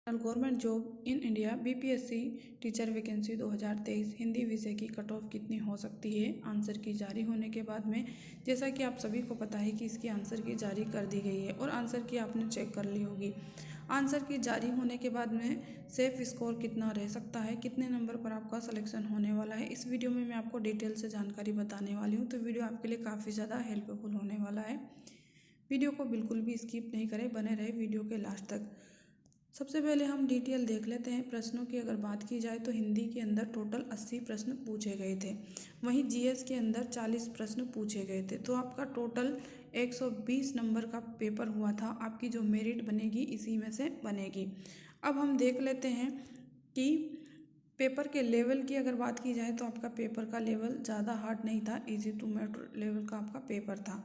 Government job in India BPSC teacher vacancy 2023 Hindi विषय की cut off कितनी हो सकती है। आंसर की जारी होने के बाद में जैसा कि आप सभी को पता है कि इसकी आंसर की जारी कर दी गई है और आंसर की आपने चेक कर ली होगी। आंसर की जारी होने के बाद में सेफ स्कोर कितना रह सकता है, कितने नंबर पर आपका सिलेक्शन होने वाला है, इस वीडियो में मैं आपको डिटेल से जानकारी बताने वाली हूँ। तो वीडियो आपके लिए काफ़ी ज़्यादा हेल्पफुल होने वाला है। वीडियो को बिल्कुल भी स्किप नहीं करें, बने रहे वीडियो के लास्ट तक। सबसे पहले हम डिटेल देख लेते हैं। प्रश्नों की अगर बात की जाए तो हिंदी के अंदर टोटल 80 प्रश्न पूछे गए थे, वहीं जीएस के अंदर 40 प्रश्न पूछे गए थे। तो आपका टोटल 120 नंबर का पेपर हुआ था। आपकी जो मेरिट बनेगी इसी में से बनेगी। अब हम देख लेते हैं कि पेपर के लेवल की अगर बात की जाए तो आपका पेपर का लेवल ज़्यादा हार्ड नहीं था, इजी टू मेट लेवल का आपका पेपर था।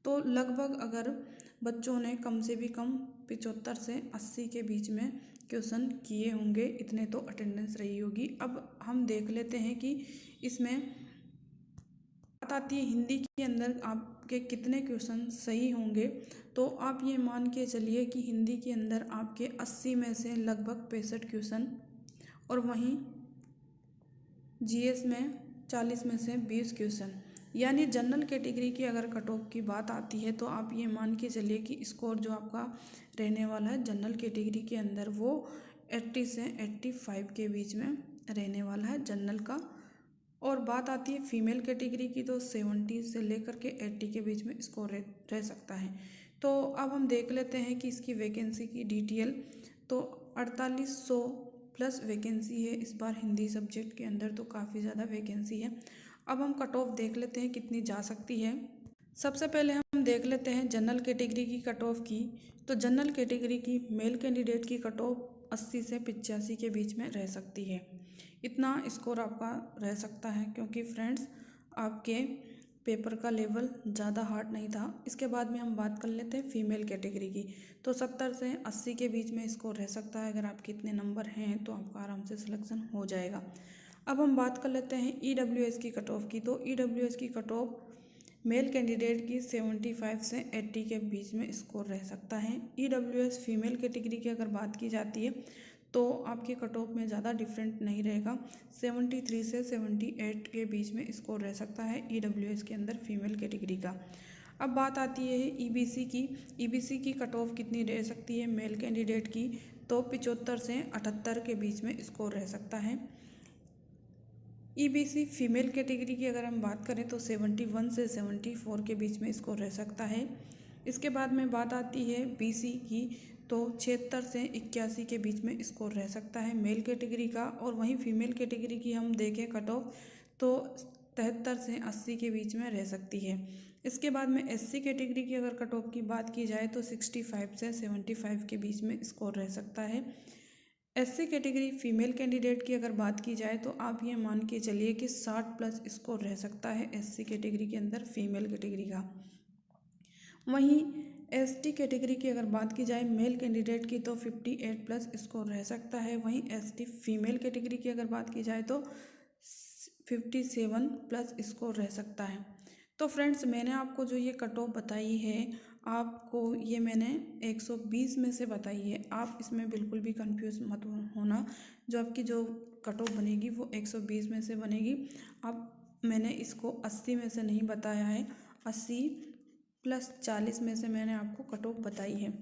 तो लगभग अगर बच्चों ने कम से भी कम 75 से 80 के बीच में क्वेश्चन किए होंगे, इतने तो अटेंडेंस रही होगी। अब हम देख लेते हैं कि इसमें बात आती है हिंदी के अंदर आपके कितने क्वेश्चन सही होंगे। तो आप ये मान के चलिए कि हिंदी के अंदर आपके 80 में से लगभग 65 क्वेश्चन और वहीं जीएस में 40 में से 20 क्वेश्चन, यानी जनरल कैटेगरी की अगर कट ऑफ की बात आती है तो आप ये मान के चलिए कि स्कोर जो आपका रहने वाला है जनरल कैटेगरी के अंदर वो 80 से 85 के बीच में रहने वाला है जनरल का। और बात आती है फीमेल कैटेगरी की तो 70 से लेकर के 80 के बीच में स्कोर रह सकता है। तो अब हम देख लेते हैं कि इसकी वैकेंसी की डिटेल। तो 4800 प्लस वैकेंसी है इस बार हिंदी सब्जेक्ट के अंदर, तो काफ़ी ज़्यादा वैकेंसी है। अब हम कट ऑफ देख लेते हैं कितनी जा सकती है। सबसे पहले हम देख लेते हैं जनरल कैटेगरी की कट ऑफ की। तो जनरल कैटेगरी की मेल कैंडिडेट की कट ऑफ 80 से 85 के बीच में रह सकती है। इतना स्कोर आपका रह सकता है क्योंकि फ्रेंड्स आपके पेपर का लेवल ज़्यादा हार्ड नहीं था। इसके बाद में हम बात कर लेते हैं फीमेल कैटेगरी की। तो 70 से 80 के बीच में स्कोर रह सकता है। अगर आपके इतने नंबर हैं तो आपका आराम से सिलेक्शन हो जाएगा। अब हम बात कर लेते हैं ईडब्ल्यूएस की कट ऑफ की। तो ईडब्ल्यूएस की कट ऑफ मेल कैंडिडेट की 75 से 80 के बीच में स्कोर रह सकता है। ईडब्ल्यूएस फीमेल कैटेगरी की अगर बात की जाती है तो आपके कट ऑफ में ज़्यादा डिफरेंट नहीं रहेगा, 73 से 78 के बीच में स्कोर रह सकता है ईडब्ल्यूएस के अंदर फीमेल कैटेगरी का। अब बात आती है ईबीसी की। ईबीसी की कट ऑफ कितनी रह सकती है मेल कैंडिडेट की, तो 75 से 78 के बीच में स्कोर रह सकता है। ईबीसी फीमेल कैटेगरी की अगर हम बात करें तो 71 से 74 के बीच में स्कोर रह सकता है। इसके बाद में बात आती है बीसी की, तो 76 से 81 के बीच में स्कोर रह सकता है मेल कैटेगरी का। और वहीं फीमेल कैटेगरी की हम देखें कट ऑफ तो 73 से 80 के बीच में रह सकती है। इसके बाद में एससी कैटेगरी की अगर कट ऑफ की बात की जाए तो 65 से 75 के बीच में स्कोर रह सकता है। एससी कैटेगरी फीमेल कैंडिडेट की अगर बात की जाए तो आप ये मान के चलिए कि 60 प्लस स्कोर रह सकता है एससी कैटेगरी के अंदर फीमेल कैटेगरी का। वहीं एसटी कैटेगरी की अगर बात की जाए मेल कैंडिडेट की तो 58 प्लस स्कोर रह सकता है। वहीं एसटी फीमेल कैटेगरी की अगर बात की जाए तो 57 प्लस स्कोर रह सकता है। तो फ्रेंड्स मैंने आपको जो ये कट ऑफ बताई है, आपको ये मैंने 120 में से बताई है। आप इसमें बिल्कुल भी कंफ्यूज मत होना। जो आपकी जो कट ऑफ बनेगी वो 120 में से बनेगी। अब मैंने इसको 80 में से नहीं बताया है, 80 प्लस 40 में से मैंने आपको कट ऑफ बताई है।